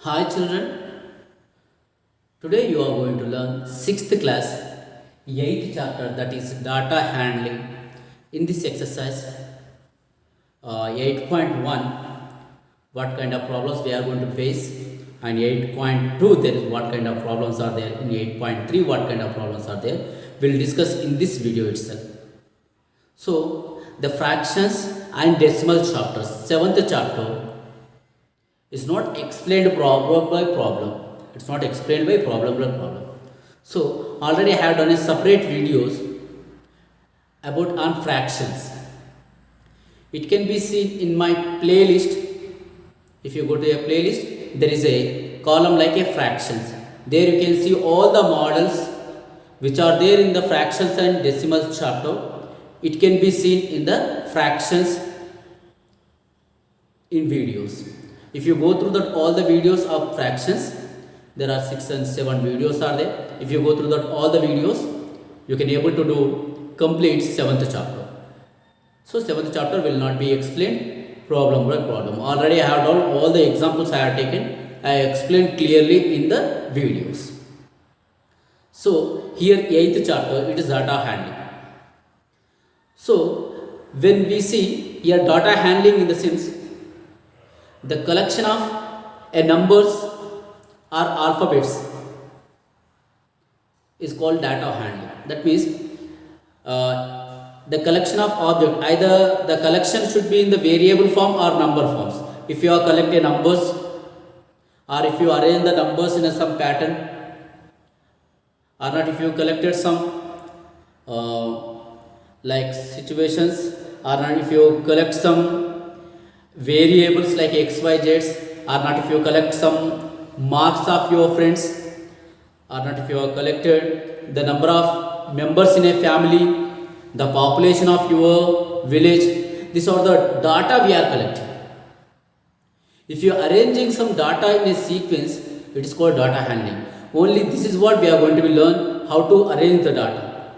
Hi children, today you are going to learn 6th class 8th chapter, that is data handling. In this exercise 8.1, what kind of problems we are going to face, and 8.2 there is what kind of problems are there, in 8.3 what kind of problems are there, we'll discuss in this video itself. So the fractions and decimal chapters, 7th chapter is not explained problem by problem. It's not explained by problem by problem. So already I have done a separate videos about on fractions. It can be seen in my playlist. If you go to a playlist, there is a column like a fractions. There you can see all the models which are there in the fractions and decimals chapter. It can be seen in the fractions in videos. If you go through that all the videos of fractions, there are 6 and 7 videos are there. If you go through that all the videos, you can able to do complete 7th chapter. So 7th chapter will not be explained problem by problem. Already I have done all the examples I have taken. I explained clearly in the videos. So here 8th chapter, it is data handling. So when we see here data handling in the sense, the collection of a numbers or alphabets is called data handling. That means the collection of object, either the collection should be in the variable form or number forms. If you are collecting numbers, or if you arrange the numbers in some pattern, or not, if you collected some like situations, or not, if you collect some variables like x, y, z's, or not, if you collect some marks of your friends, or not, if you have collected the number of members in a family, the population of your village, these are the data we are collecting. If you are arranging some data in a sequence, it is called data handling. Only this is what we are going to be learn, how to arrange the data.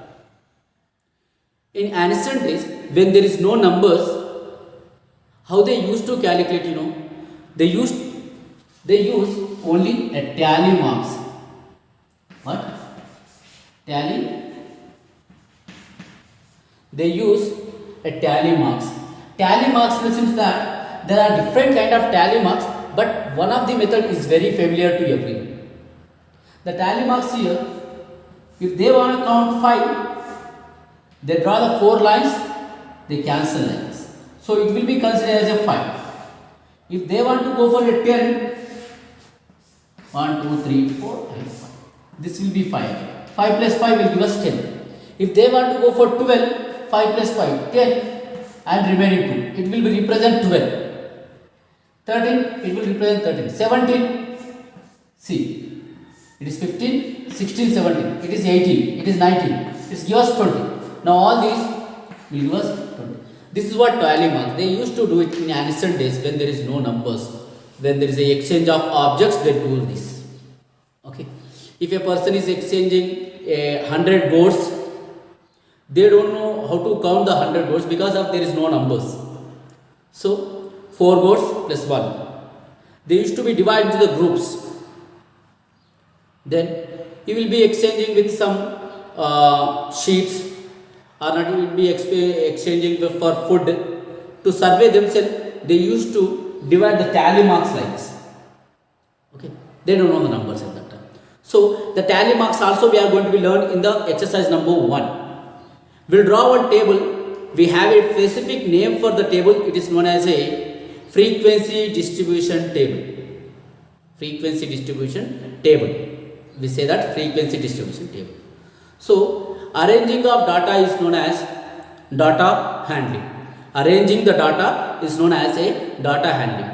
In ancient days, when there is no numbers, how they used to calculate, they use only a tally marks. What? Tally. They use a tally marks. Tally marks in the sense that there are different kind of tally marks, but one of the method is very familiar to everyone. The tally marks here, if they want to count 5, they draw the 4 lines, they cancel lines. So it will be considered as a 5. If they want to go for a 10, 1, 2, 3, 4, 5. This will be 5. 5 plus 5 will give us 10. If they want to go for 12, 5 plus 5, 10, and remaining 2. It will be represent 12. 13, it will represent 13. 17, see, it is 15, 16, 17. It is 18, it is 19. It gives us 20. Now all these will give us 20. This is what tally marks. They used to do it in ancient days when there is no numbers. When there is a exchange of objects, they do this. Okay. If a person is exchanging 100 goats, they don't know how to count the 100 goats because of there is no numbers. So 4 goats plus 1. They used to be divided into the groups. Then he will be exchanging with some sheep, or not, will be exchanging for food. To survey themselves, they used to divide the tally marks like this. Okay, they don't know the numbers at that time. So the tally marks also we are going to be learned in the exercise number 1. We'll draw one table. We have a specific name for the table. It is known as a frequency distribution table. Frequency distribution table. We say that frequency distribution table. So arranging of data is known as data handling. Arranging the data is known as a data handling.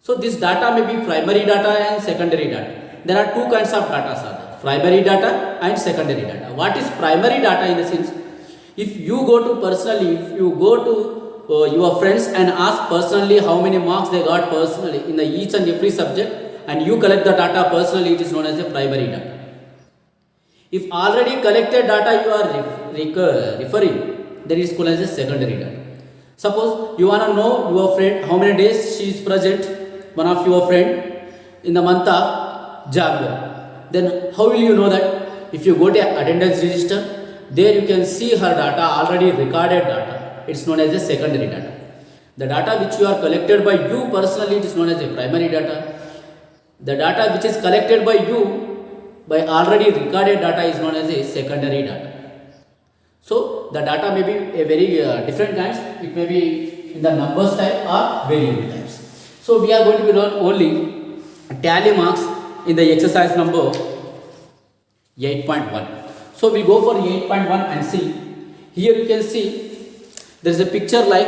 So this data may be primary data and secondary data. There are two kinds of data are there, primary data and secondary data. What is primary data in the sense, if you go to personally, if you go to your friends and ask personally how many marks they got personally in the each and every subject, and you collect the data personally, it is known as a primary data. If already collected data you are referring, then it is called as a secondary data. Suppose you want to know your friend how many days she is present, one of your friend, in the month of January. Then how will you know that? If you go to attendance register, there you can see her data, already recorded data. It's known as a secondary data. The data which you are collected by you personally, it is known as a primary data. The data which is collected by you by already recorded data is known as a secondary data. So the data may be a very different kinds. It may be in the numbers type or variable types. So we are going to learn only tally marks in the exercise number 8.1. So we'll go for 8.1 and see. Here you can see there is a picture like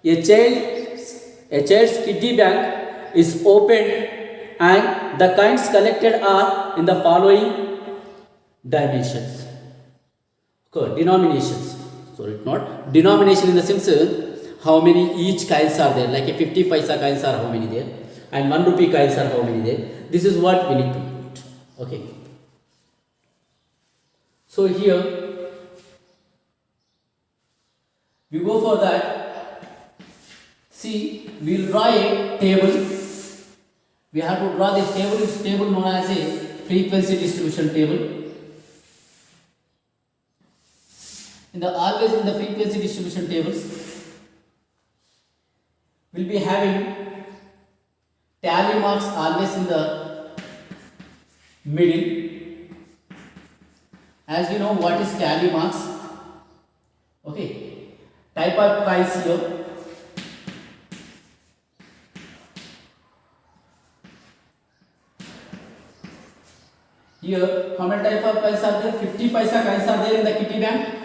a child's kiddie bank is opened and the coins collected are in the following dimensions. Okay, denominations. Sorry, not denomination in the sense how many each coins are there. Like a 50 paisa coins are how many there, and 1 rupee coins are how many there. This is what we need to put. Okay. So here we go for that. See, we will draw a table. We have to draw this table. This table known as a frequency distribution table. Always in the frequency distribution tables, we'll be having tally marks always in the middle. As we know what is tally marks. Okay, type of coins here. Here, how many type of coins are there? 50 paisa coins are there in the kitty bank.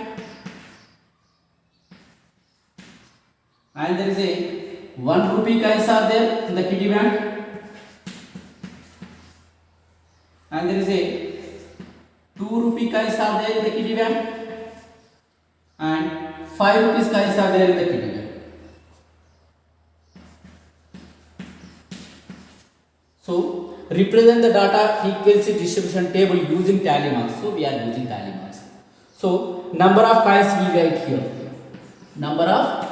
And there is a 1 rupee coins are there in the kitty bank. And there is a 2 rupee coins are there in the kitty bank. And 5 rupees coins are there in the kitty bank. So, represent the data frequency distribution table using tally marks. So, we are using tally marks. So, number of coins we write here. Number of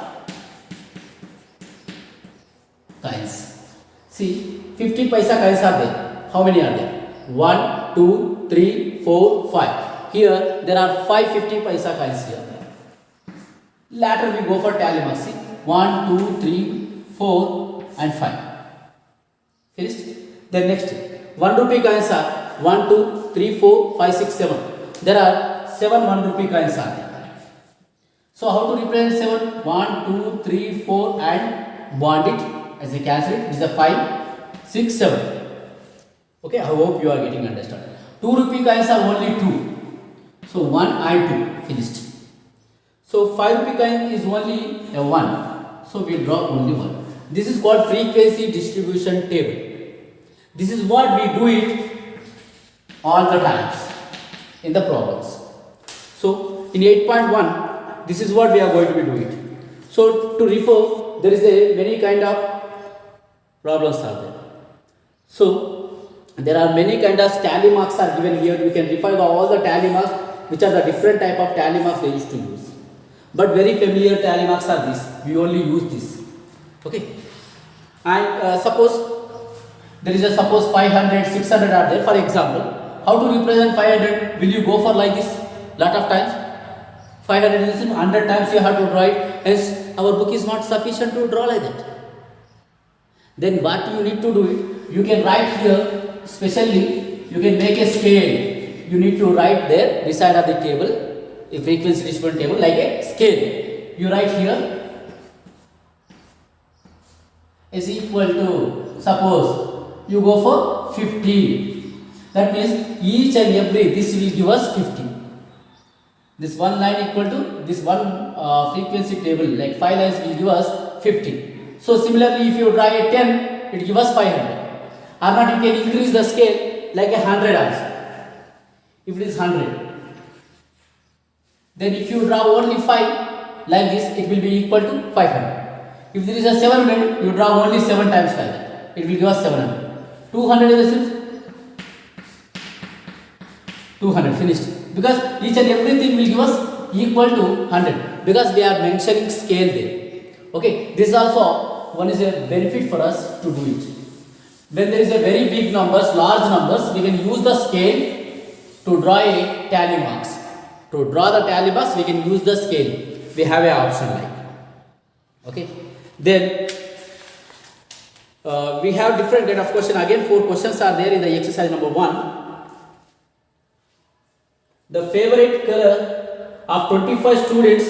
coins. See, 50 paisa coins are there. How many are there? 1, 2, 3, 4, 5. Here, there are 5 50 paisa coins here. Later, we go for tally marks. See, 1, 2, 3, 4 and 5. Finished? Then next, 1 rupee coins are 1, 2, 3, 4, 5, 6, 7. There are 7 1 rupee coins are there. So how to represent 7? 1, 2, 3, 4 and bond it as a cancel it. This is a 5, 6, 7. Okay, I hope you are getting understood. 2 rupee coins are only 2. So 1 and 2 finished. So 5 rupee coin is only a 1. So we draw only 1. This is called frequency distribution table. This is what we do it all the times in the problems. So in 8.1, this is what we are going to be doing. So to refer, there is a many kind of problems are there. So there are many kind of tally marks are given here. You can refer all the tally marks, which are the different type of tally marks they used to use. But very familiar tally marks are this. We only use this. Okay. And suppose there is a suppose 500, 600 are there. For example, how to represent 500? Will you go for like this? Lot of times. 500 is 100 times you have to draw it. Hence, our book is not sufficient to draw like that. Then what you need to do it? You can write here, especially you can make a scale. You need to write there beside of the table, a frequency distribution table like a scale. You write here is equal to, suppose you go for 50. That means each and every, this will give us 50. This one line equal to this one frequency table, like 5 lines will give us 50. So similarly, if you draw a 10, it gives us 500. Or not, you can increase the scale like 100 also. If it is 100. Then if you draw only 5 like this, it will be equal to 500. If there is a 700, you draw only 7 times like that. It will give us 700. 200 is the sense 200 finished, because each and everything will give us equal to 100 because we are mentioning scale there. Okay, this is also one is a benefit for us to do it. When there is a very big numbers, large numbers, we can use the scale to draw a tally marks. To draw the tally marks, we can use the scale. We have a option like. Okay. Then we have different kind of question. Again, 4 questions are there in the exercise number 1. The favorite color of 25 students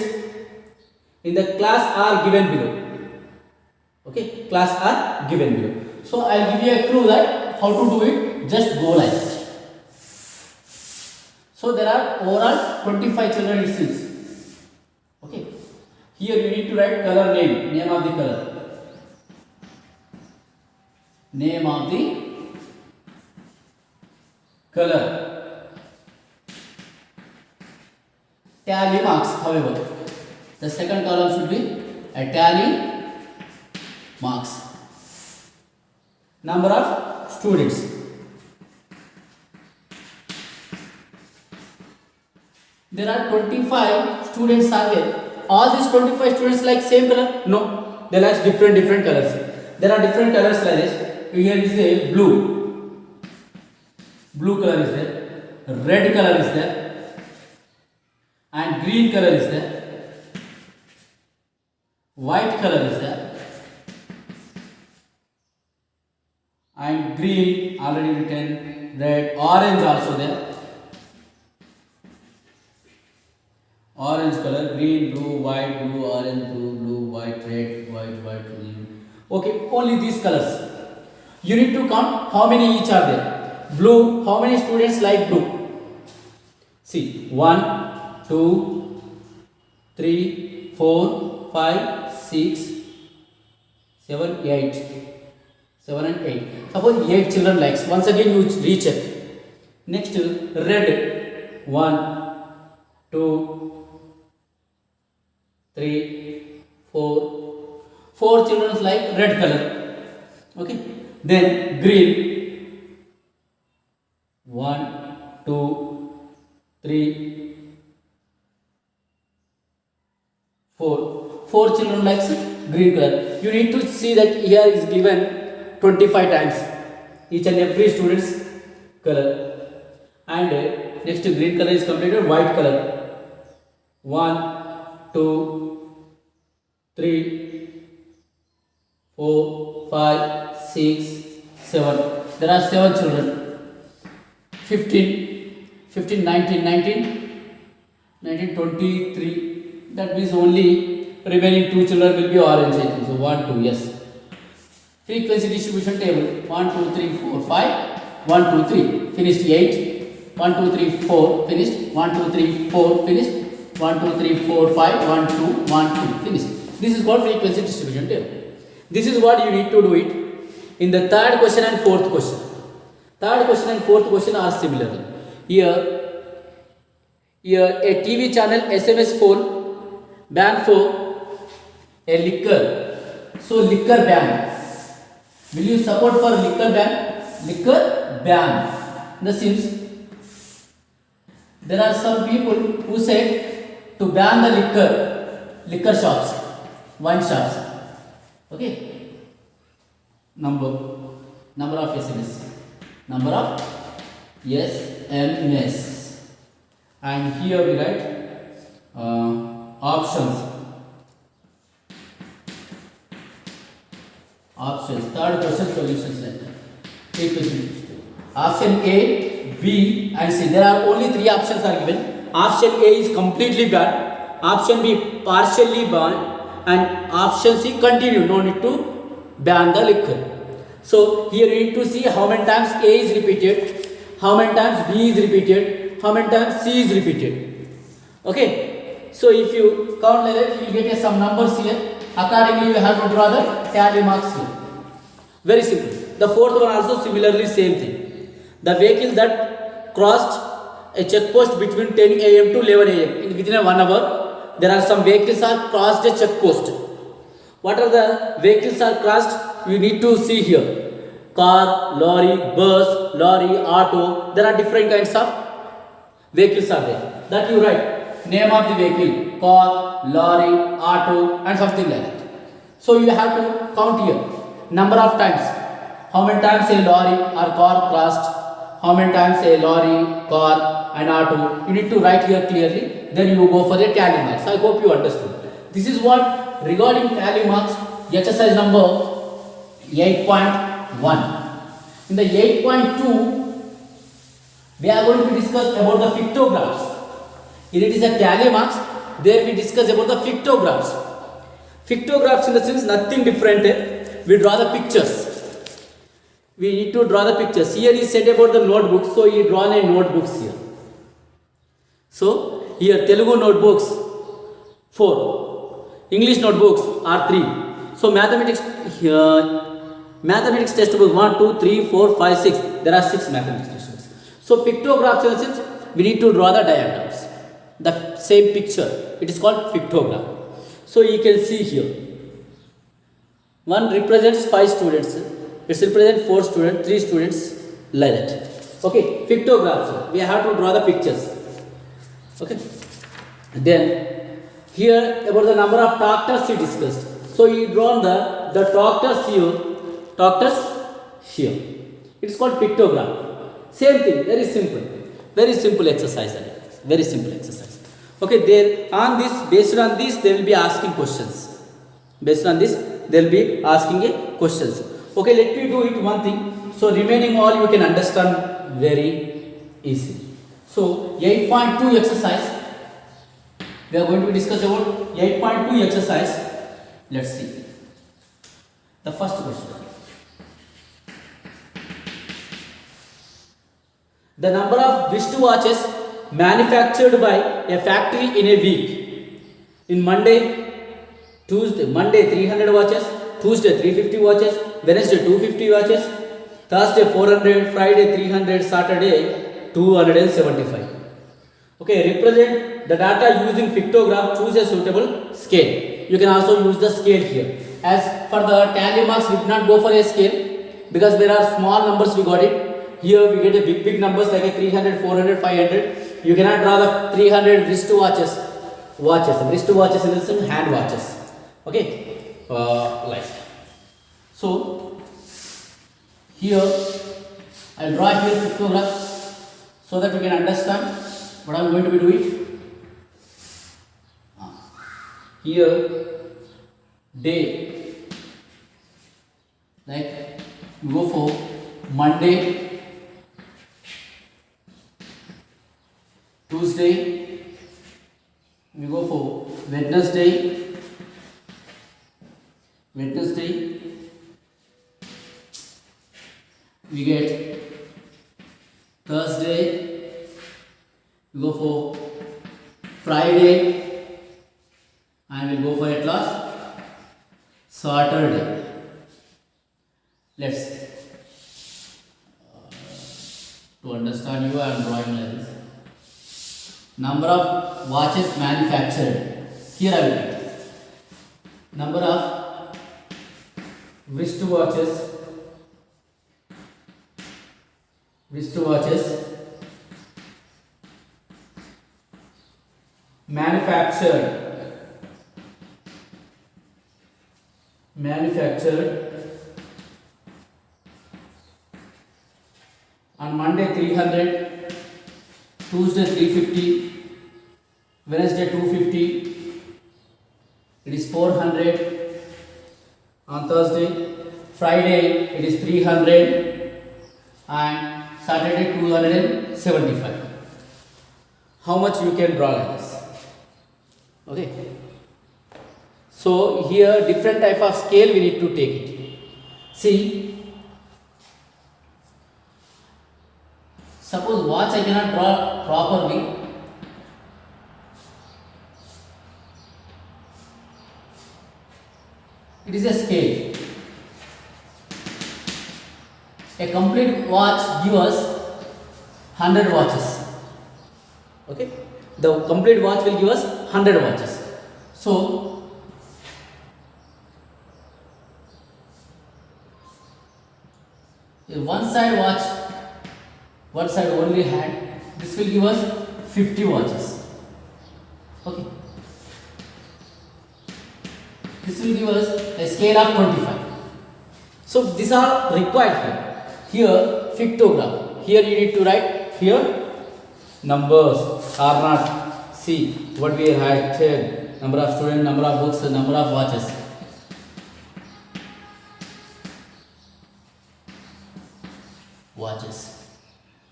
in the class are given below. Okay, class are given below. So I'll give you a clue that how to do it. Just go like that. So there are overall 25 children it seems. Okay. Here you need to write color name of the color. Name of the color. Tally marks, however, the second column should be a tally marks. Number of students. There are 25 students are there. All these 25 students like same color? No, they like different colors. There are different colors like this. Here is a blue. Blue color is there. Red color is there. And green color is there. White color is there. And green already written. Red, orange also there. Orange color, green, blue, white, blue, orange, blue, white, red, white, green. Okay, only these colors. You need to count how many each are there. Blue, how many students like blue? See, 1, 2, 3, 4, 5, 6, 7, 8. 7 and 8. Suppose 8 children likes. Once again you recheck. Next, red. 1, 2, 3, 4. 4 children like red color. Okay. Then green. 1, 2, 3, 4. 4 children likes green color. You need to see that here is given 25 times each and every student's color. And next green color is completed. White color. 1, 2, 3, 4, 5, 6, 7. There are 7 children. 15, 19, 23. That means only remaining 2 children will be orange. So 1, 2, yes. Frequency distribution table. 1, 2, 3, 4, 5. 1, 2, 3. Finished 8. 1, 2, 3, 4. Finished. 1, 2, 3, 4. Finished. 1, 2, 3, 4, 5. 1, 2, 1, 2. Finished. This is called frequency distribution table. This is what you need to do it in the third question and fourth question. Third question and fourth question are similar. Here a TV channel SMS phone ban for a liquor. So liquor ban. Will you support for liquor ban? Liquor ban. The seems there are some people who said to ban the liquor shops, wine shops. Okay. Number of SMS. Number of SMS. And here we write options. Third question solutions like that. Option A, B and C. There are only 3 options are given. Option A is completely banned. Option B partially banned. And option C continue. No need to ban the liquor. So here you need to see how many times A is repeated, how many times B is repeated, how many times C is repeated. Okay. So if you count like that, you will get some numbers here. Accordingly, you have to draw the tally marks here. Very simple. The fourth one also similarly same thing. The vehicle that crossed a checkpost between 10 a.m. to 11 a.m. within 1 hour, there are some vehicles are crossed a checkpost. What are the vehicles are crossed? You need to see here. Car, lorry, bus, lorry, auto. There are different kinds of vehicles are there. That you write name of the vehicle, car, lorry, auto and something like that. So you have to count here number of times. how many times a lorry or car crossed, how many times a lorry, car and auto. You need to write here clearly, then you go for the tally marks. I hope you understood. This is what regarding tally marks, exercise number 8.1. In the 8.2, we are going to discuss about the pictographs. Here it is a tally marks, there we discuss about the pictographs. Pictographs in the sense nothing different, we draw the pictures. We need to draw the pictures. Here is said about the notebooks, so you draw a notebooks here. So here Telugu notebooks 4, English notebooks are 3. So mathematics textbook 1, 2, 3, 4, 5, 6. There are 6 mathematics textbooks. So pictographs in the sense we need to draw the diagrams. The same picture. It is called pictograph. So you can see here. One represents 5 students. It represents 4 students, 3 students, like that. Okay, pictographs. We have to draw the pictures. Okay. Then here about the number of tractors we discussed. So you drawn the tractors here, tractors here. It is called pictograph. Same thing, very simple exercise. Very simple exercise. Okay, there on this, based on this, they will be asking questions. Based on this, they will be asking a questions. Okay, let me do it one thing. So remaining all you can understand very easily. So 8.2 exercise. We are going to discuss about 8.2 exercise. Let's see. The first question. The number of wristwatches manufactured by a factory in a week. In Monday 300 watches, Tuesday 350 watches, Wednesday 250 watches, Thursday 400, Friday 300, Saturday 275. Okay, represent the data using pictograph. Choose a suitable scale. You can also use the scale here. As for the tally marks, we did not go for a scale because there are small numbers we got it. Here we get a big numbers like a 300, 400, 500. You cannot draw the 300 wristwatches. Wristwatches in the sense hand watches. Okay, like so. Here I will draw here pictograph so that we can understand what I am going to be doing. Here day, like we go for Monday, Tuesday, we go for Wednesday, we get Thursday, we go for Friday, and we'll go for at last Saturday. Let's to understand you, I am drawing like this. Number of watches manufactured. Here I will write. Number of wristwatches manufactured on Monday 300, Tuesday 350, Wednesday 250, it is 400, on Thursday, Friday it is 300, and Saturday 275. How much you can draw like this? Okay. So here different type of scale we need to take it. See, suppose watch I cannot draw properly. It is a scale. A complete watch gives us 100 watches. Okay, the complete watch will give us 100 watches. So one side watch, one side only hand, this will give us 50 watches. Okay, this will give us a scale of 25. So these are required here. Here pictogram. Here you need to write here numbers are not. See what we had 10. Number of students, number of books, number of watches. Watches.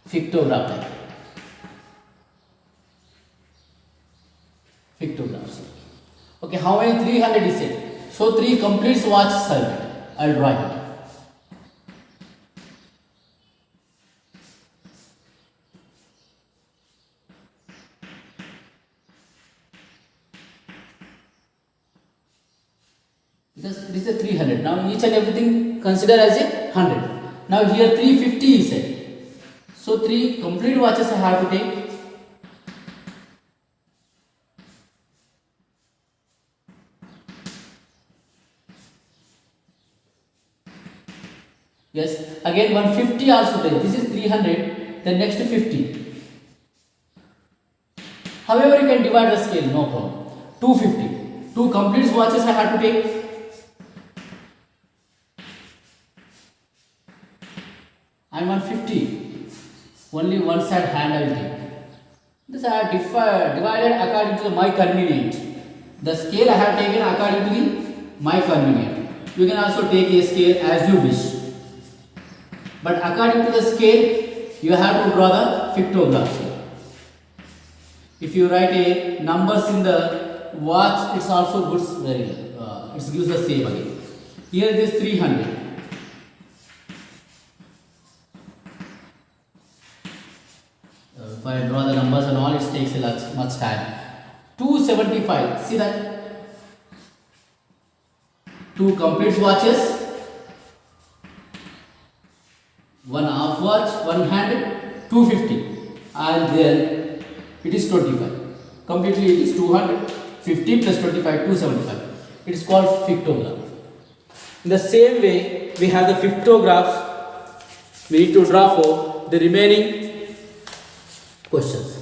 Pictogram type. Pictographs. Okay, how many? 300 is it. So 3 completes watch circle. I'll draw it. Because this is a 300. Now each and everything consider as a 100. Now here 350 is it. So 3 complete watches I have to take. Yes, again 150 also take. This is 300, then next 50. However, you can divide the scale, no problem. 250. 2 complete watches I have to take. And 150. Only one side hand I will take. This I have divided according to my convenient. The scale I have taken according to my convenient. You can also take a scale as you wish. But according to the scale, you have to draw the pictographs. If you write a numbers in the watch, it's also good. It gives the same again. Here it is 300. If I draw the numbers and all, it takes a lot much time. 275. See that? 2 complete watches. 1 half watch, 1 hand, 250, and then it is 25. Completely it is 200, 50 plus 25, 275. It is called pictogram. In the same way, we have the pictographs. We need to draw for the remaining questions.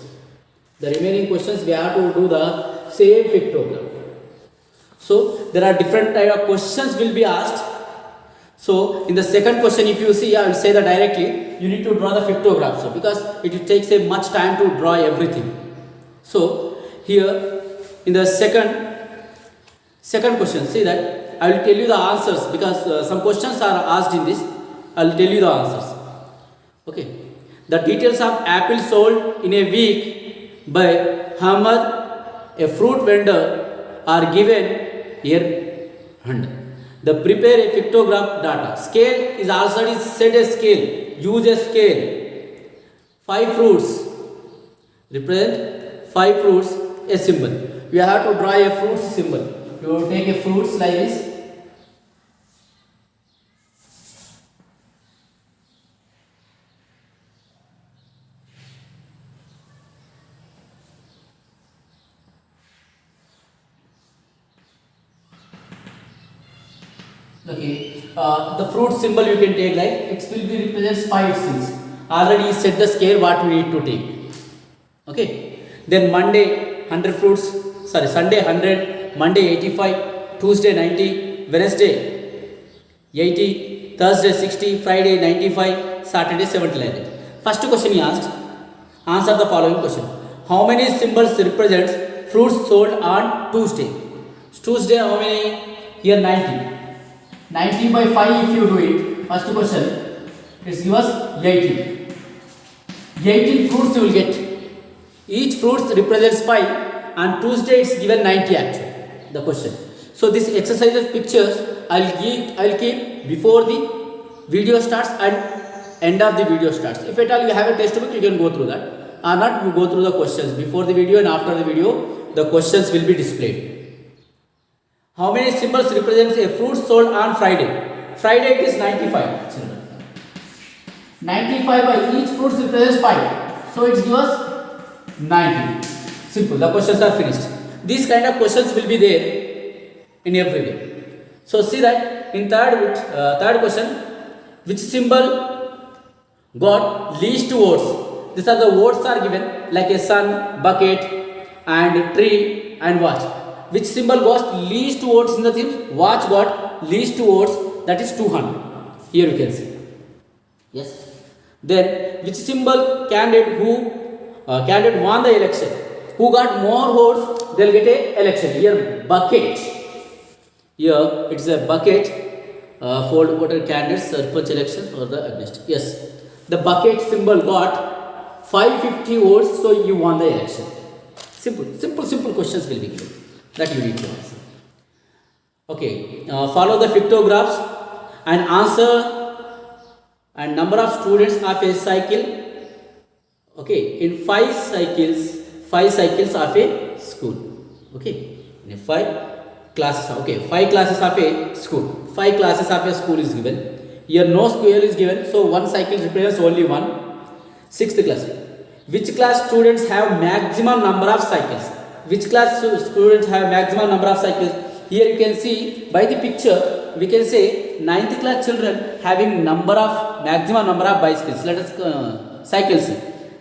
The remaining questions we have to do the same pictogram. So there are different type of questions will be asked. So in the second question, if you see, I will say that directly, you need to draw the pictograph. So because it takes a much time to draw everything. So here in the second question, see that I will tell you the answers because some questions are asked in this. I will tell you the answers. Okay. The details of apple sold in a week by Hamad, a fruit vendor, are given here under. The prepare a pictograph data. Scale is already set a scale. Use a scale. 5 fruits. Represent 5 fruits, a symbol. You have to draw a fruit symbol. You take a fruits like this. Okay, the fruit symbol you can take like it will be represents 5 things. Already set the scale what we need to take. Okay, then Monday 100 fruits. Sorry, Sunday 100, Monday 85, Tuesday 90, Wednesday 80, Thursday 60, Friday 95, Saturday 70 like that. First question he asked. Answer the following question. How many symbols represents fruits sold on Tuesday? Tuesday how many? Here 90. 90 by 5 if you do it, first question, it gives us 18. 18 fruits you will get. Each fruit represents 5 and Tuesday it's given 90 actually, the question. So this exercises pictures I'll keep before the video starts and end of the video starts. If at all you have a textbook, you can go through that. Or not, you go through the questions before the video and after the video, the questions will be displayed. How many symbols represents a fruit sold on Friday? Friday it is 95. 95 by each fruit represents 5. So it gives us 90. Simple. The questions are finished. These kind of questions will be there in every day. So see that in third question, which symbol got least votes? These are the votes are given like a sun, bucket, and tree and watch. Which symbol got least votes in the theme? Watch got least votes, that is 200. Here you can see. Yes. Then which symbol candidate won the election? Who got more votes, they'll get a election. Here bucket. Here it's a bucket for voter candidates, Sarpanch elections or the against. Yes. The bucket symbol got 550 votes, so you won the election. Simple questions will be given that you need to answer. Okay. Follow the pictographs and answer and number of students of a cycle. Okay, in 5 cycles of a school. Okay, in 5 classes. Okay, 5 classes of a school. 5 classes of a school is given. Here no square is given, so one cycle represents only one. 6th class. Which class students have maximum number of cycles? Which class students have maximum number of cycles? Here you can see by the picture, we can say 9th class children having maximum number of bicycles. Let us cycles.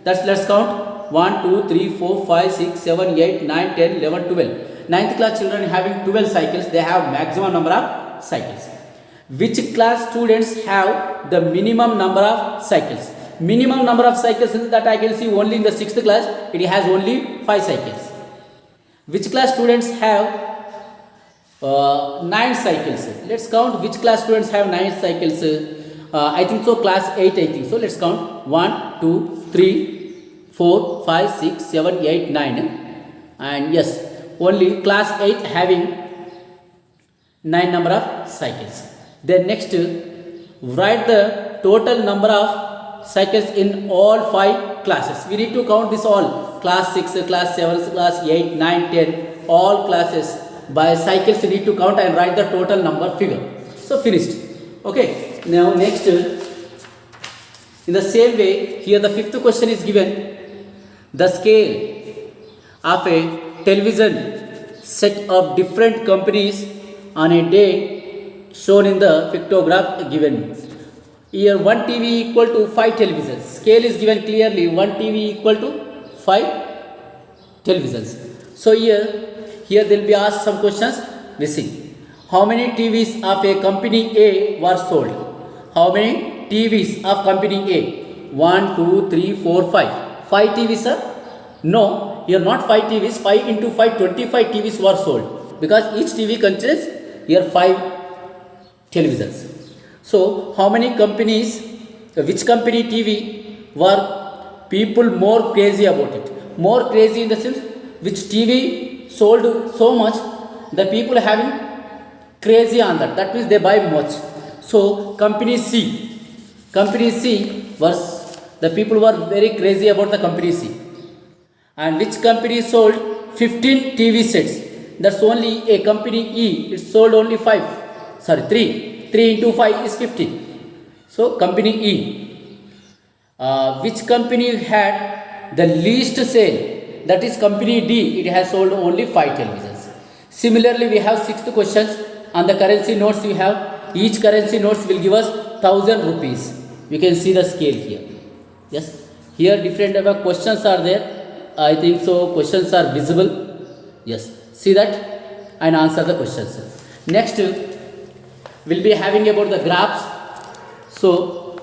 Let's count 1, 2, 3, 4, 5, 6, 7, 8, 9, 10, 11, 12. 9th class children having 12 cycles. They have maximum number of cycles. Which class students have the minimum number of cycles? Minimum number of cycles that I can see only in the 6th class. It has only 5 cycles. Which class students have 9 cycles? Let's count which class students have 9 cycles. I think so class 8 I think so. Let's count 1, 2, 3, 4, 5, 6, 7, 8, 9. And yes, only class 8 having 9 number of cycles. Then next, write the total number of cycles in all 5 classes. We need to count this all. Class 6, class 7, class 8, 9, 10. All classes by cycles you need to count and write the total number figure. So finished. Okay. Now next, in the same way, here the 5th question is given. The scale of a television set of different companies on a day shown in the pictograph given. Here 1 TV equal to 5 televisions. Scale is given clearly. 1 TV equal to 5 televisions. So here there will be asked some questions missing. How many TVs of a company A were sold? How many TVs of company A? 1, 2, 3, 4, 5. 5 TVs, sir? No, here not 5 TVs. 5 into 5, 25 TVs were sold. Because each TV contains here 5 televisions. So, how many companies, which company TV were people more crazy about it? More crazy in the sense, which TV sold so much, the people having crazy on that. That means they buy much. So, company C was, the people were very crazy about the company C. And which company sold 15 TV sets? That's only a company E. It sold only 3. 3 into 5 is 15. So, company E. Which company had the least sale? That is company D. It has sold only 5 televisions. Similarly, we have 6th questions. On the currency notes, we have each currency notes will give us 1000 rupees. You can see the scale here. Yes. Here different type of questions are there. I think so. Questions are visible. Yes. See that and answer the questions. Next, we'll be having about the graphs. So,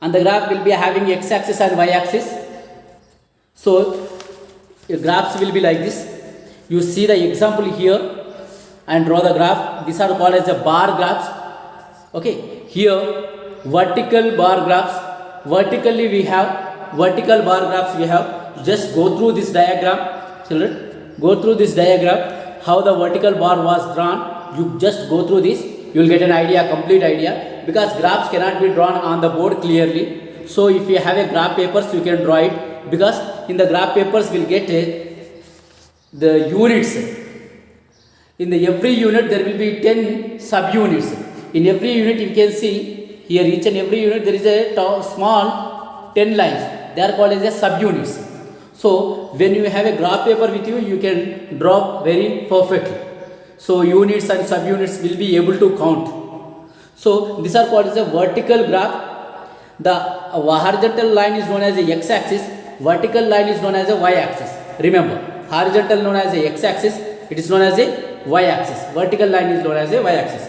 on the graph we'll be having x-axis and y-axis. So, your graphs will be like this. You see the example here and draw the graph. These are called as the bar graphs. Okay. Here, vertical bar graphs. Vertically we have vertical bar graphs. We have just go through this diagram. Children, go through this diagram. How the vertical bar was drawn. You just go through this. You will get an idea, complete idea, because graphs cannot be drawn on the board clearly. So if you have a graph papers, you can draw it, because in the graph papers we'll get the units. In the every unit there will be 10 subunits. In every unit you can see here each and every unit there is a small 10 lines. They are called as a subunits. So when you have a graph paper with you, you can draw very perfectly. So units and subunits will be able to count. So these are called as a vertical graph. The horizontal line is known as a x-axis. Vertical line is known as a y-axis. Remember, horizontal known as a x-axis. It is known as a y-axis. Vertical line is known as a y-axis.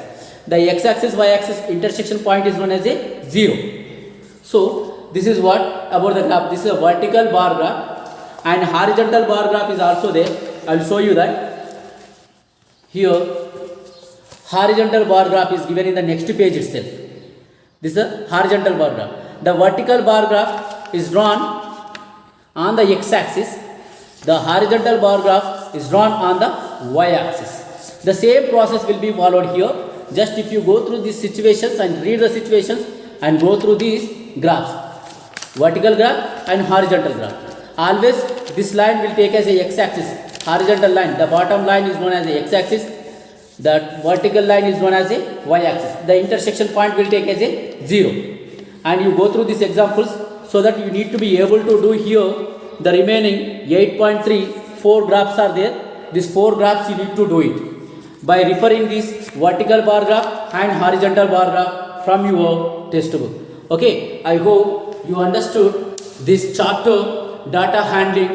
The x-axis, y-axis intersection point is known as a 0. So this is what about the graph. This is a vertical bar graph, and horizontal bar graph is also there. I will show you that. Here horizontal bar graph is given in the next page itself. This is a horizontal bar graph. The vertical bar graph is drawn on the x-axis. The horizontal bar graph is drawn on the y-axis. The same process will be followed here. Just if you go through these situations and read the situations and go through these graphs, vertical graph and horizontal graph. Always this line will take as a x-axis, horizontal line. The bottom line is known as a x-axis. The vertical line is known as a y-axis. The intersection point will take as a 0. And you go through these examples so that you need to be able to do here the remaining 8.3, 4 graphs are there. These 4 graphs you need to do it by referring this vertical bar graph and horizontal bar graph from your textbook. Okay, I hope you understood this chapter, data handling.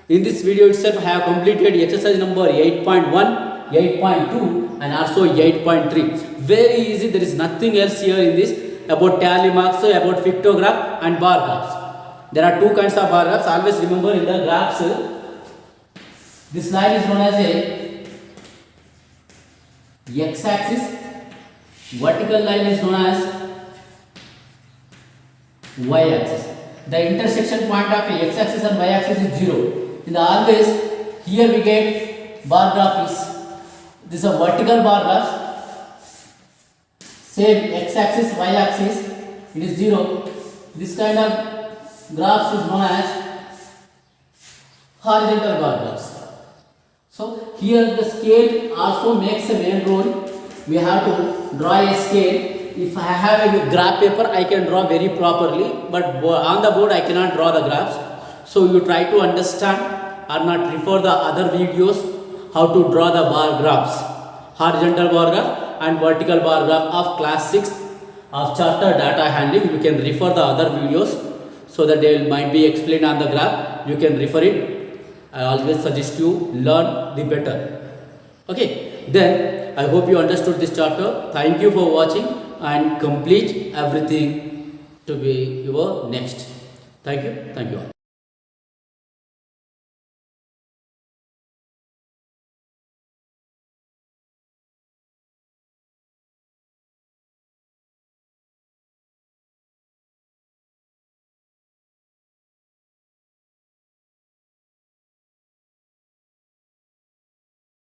In this video itself I have completed exercise number 8.1, 8.2 and also 8.3. Very easy, there is nothing else here in this about tally marks, about pictograph and bar graphs. There are two kinds of bar graphs. Always remember in the graphs, this line is known as a x-axis, vertical line is known as y-axis. The intersection point of x-axis and y-axis is 0. In the always, here we get bar graph is, this is a vertical bar graph, same x-axis, y-axis, it is 0. This kind of graphs is known as horizontal bar graphs. So here the scale also makes a main role. We have to draw a scale. If I have a graph paper, I can draw very properly, but on the board I cannot draw the graphs. So you try to understand or not refer the other videos how to draw the bar graphs, horizontal bar graph and vertical bar graph of class 6 of chapter data handling. You can refer the other videos so that they might be explained on the graph. You can refer it. I always suggest you learn the better. Okay, then I hope you understood this chapter. Thank you for watching and complete everything to be your next. Thank you all.